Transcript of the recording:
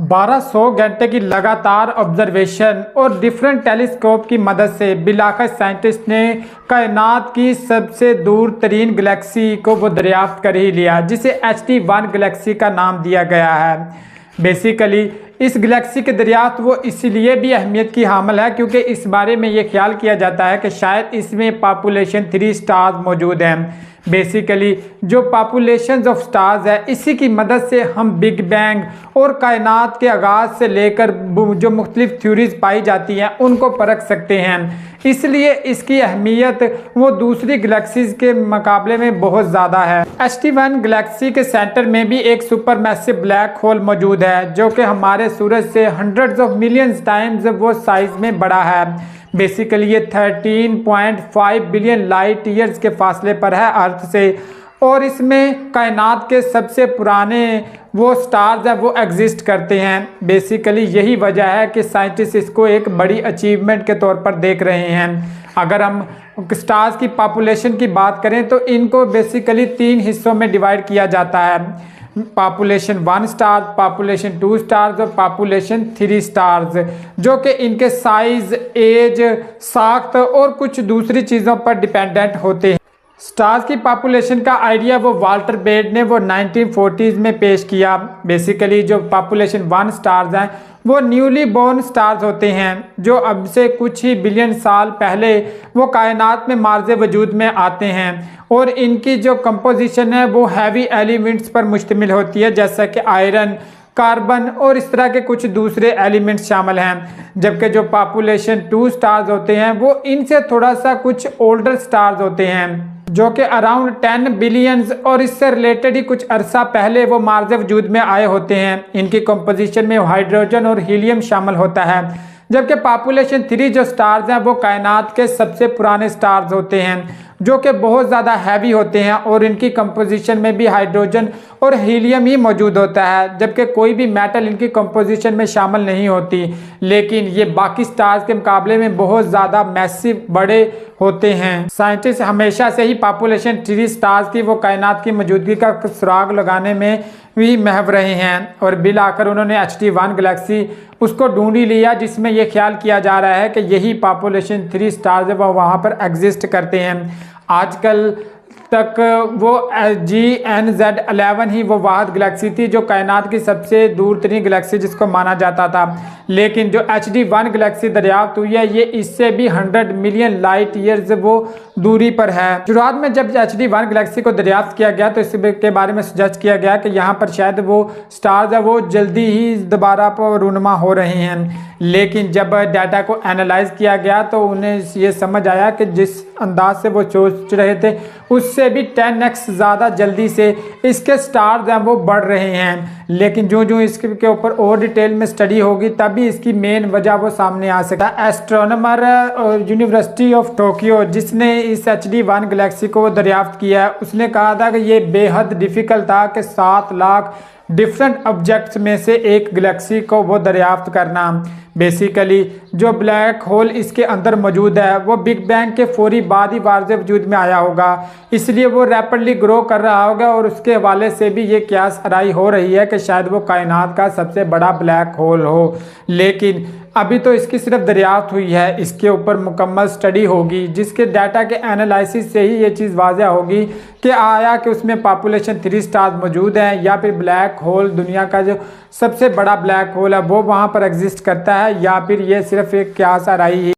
1200 घंटे की लगातार ऑब्जर्वेशन और डिफरेंट टेलीस्कोप की मदद से बिलाखस साइंटिस्ट ने कायनात की सबसे दूर तरीन गैलेक्सी को वो दरियाफ्त कर ही लिया, जिसे HD1 गैलेक्सी का नाम दिया गया है। बेसिकली इस गैलेक्सी के दरियाफ्त वो इसलिए भी अहमियत की हामिल है क्योंकि इस बारे में ये ख्याल किया जाता है कि शायद इसमें पॉपुलेशन 3 स्टार्स मौजूद हैं। बेसिकली जो पॉपुलेशन ऑफ स्टार्स है, इसी की मदद से हम बिग बैंग और कायनात के आगाज़ से लेकर जो मुख्तलिफ थ्योरीज पाई जाती हैं उनको परख सकते हैं। इसलिए इसकी अहमियत वो दूसरी गैलेक्सीज के मुकाबले में बहुत ज़्यादा है। HD1 गैलेक्सी के सेंटर में भी एक सुपर मैसिव ब्लैक होल मौजूद है जो कि हमारे सूरज से हंड्रेड्स ऑफ मिलियंस टाइम्स वो साइज में बड़ा है। बेसिकली ये 13.5 बिलियन लाइट ईयर्स के फासले पर है अर्थ से, और इसमें कायनात के सबसे पुराने वो स्टार्स हैं वो एग्जिस्ट करते हैं। बेसिकली यही वजह है कि साइंटिस्ट इसको एक बड़ी अचीवमेंट के तौर पर देख रहे हैं। अगर हम स्टार्स की पॉपुलेशन की बात करें तो इनको बेसिकली 3 हिस्सों में डिवाइड किया जाता है, पॉपुलेशन 1 स्टार, पॉपुलेशन 2 स्टार्स और पॉपुलेशन 3 स्टार्स, जो कि इनके साइज, एज, साख्त और कुछ दूसरी चीज़ों पर डिपेंडेंट होते हैं। स्टार्स की पॉपुलेशन का आइडिया वो वाल्टर बेड ने वो 1940s में पेश किया। बेसिकली जो पॉपुलेशन 1 स्टार्स हैं वो न्यूली बोर्न स्टार्स होते हैं जो अब से कुछ ही बिलियन साल पहले वो कायनात में मार्ज़े वजूद में आते हैं, और इनकी जो कंपोजिशन है वो हैवी एलिमेंट्स पर मुश्तमिल होती है, जैसा कि आयरन, कार्बन और इस तरह के कुछ दूसरे एलिमेंट्स शामिल हैं। जबकि जो पॉपुलेशन 2 स्टार्स होते हैं वो इनसे थोड़ा सा कुछ ओल्डर स्टार्स होते हैं जो कि अराउंड 10 बिलियंस और इससे रिलेटेड ही कुछ अरसा पहले वो मार्ज़े वजूद में आए होते हैं। इनकी कंपोजिशन में हाइड्रोजन और हीलियम शामिल होता है। जबकि पॉपुलेशन 3 जो स्टार्स हैं वो कायनात के सबसे पुराने स्टार्स होते हैं जो कि बहुत ज़्यादा हैवी होते हैं, और इनकी कंपोजिशन में भी हाइड्रोजन और हीलियम ही मौजूद होता है, जबकि कोई भी मेटल इनकी कंपोजिशन में शामिल नहीं होती। लेकिन ये बाकी स्टार्स के मुकाबले में बहुत ज़्यादा मैसिव बड़े होते हैं। साइंटिस्ट हमेशा से ही पॉपुलेशन 3 स्टार्स की वो कायनात की मौजूदगी का सुराग लगाने में भी महव रहे हैं, और बिल आकर उन्होंने HD1 गैलेक्सी उसको ढूंढ ही लिया, जिसमें यह ख्याल किया जा रहा है कि यही पॉपुलेशन 3 स्टार्स है वो वहाँ पर एग्जिस्ट करते हैं। आजकल तक वो GNZ11 ही वो वाहिद गैलेक्सी थी जो कायनात की सबसे दूर तरीन गैलेक्सी जिसको माना जाता था, लेकिन जो HD1 गैलेक्सी दरियाफ्त हुई है ये इससे भी 100 मिलियन लाइट ईयर्स वो दूरी पर है। शुरुआत में जब HD1 गैलेक्सी को दरियाफ्त किया गया तो इसके बारे में सजेस्ट किया गया कि यहाँ पर शायद वो स्टार्स है वो जल्दी ही दोबारा पर रूनुमा हो रहे हैं, लेकिन जब डाटा को एनालाइज किया गया तो उन्हें ये समझ आया कि जिस अंदाज से वो सोच रहे थे उससे भी 10x ज़्यादा जल्दी से इसके स्टार्स हैं वो बढ़ रहे हैं। लेकिन जो जो इसके ऊपर और डिटेल में स्टडी होगी तभी इसकी मेन वजह वो सामने आ सकता है। एस्ट्रोनॉमर यूनिवर्सिटी ऑफ टोक्यो जिसने इस HD1 गैलेक्सी को दरियाफ्त किया है उसने कहा था कि ये बेहद डिफ़िकल्ट था कि 7 लाख डिफरेंट ऑब्जेक्ट्स में से एक गैलेक्सी को वो दरियाफ्त करना। बेसिकली जो ब्लैक होल इसके अंदर मौजूद है वो बिग बैंग के फौरी बाद ही वार्ज़े वजूद में आया होगा, इसलिए वो रैपिडली ग्रो कर रहा होगा, और उसके हवाले से भी ये क्यास आराई हो रही है कि शायद वो कायनात का सबसे बड़ा ब्लैक होल हो। लेकिन अभी तो इसकी सिर्फ दरियाफ्त हुई है, इसके ऊपर मुकम्मल स्टडी होगी जिसके डाटा के एनालिसिस से ही ये चीज़ वाज़ह होगी कि आया कि उसमें पॉपुलेशन 3 स्टार्स मौजूद हैं या फिर ब्लैक होल दुनिया का जो सबसे बड़ा ब्लैक होल है वो वहाँ पर एग्जिस्ट करता है, या फिर ये सिर्फ एक क्यास आराई है।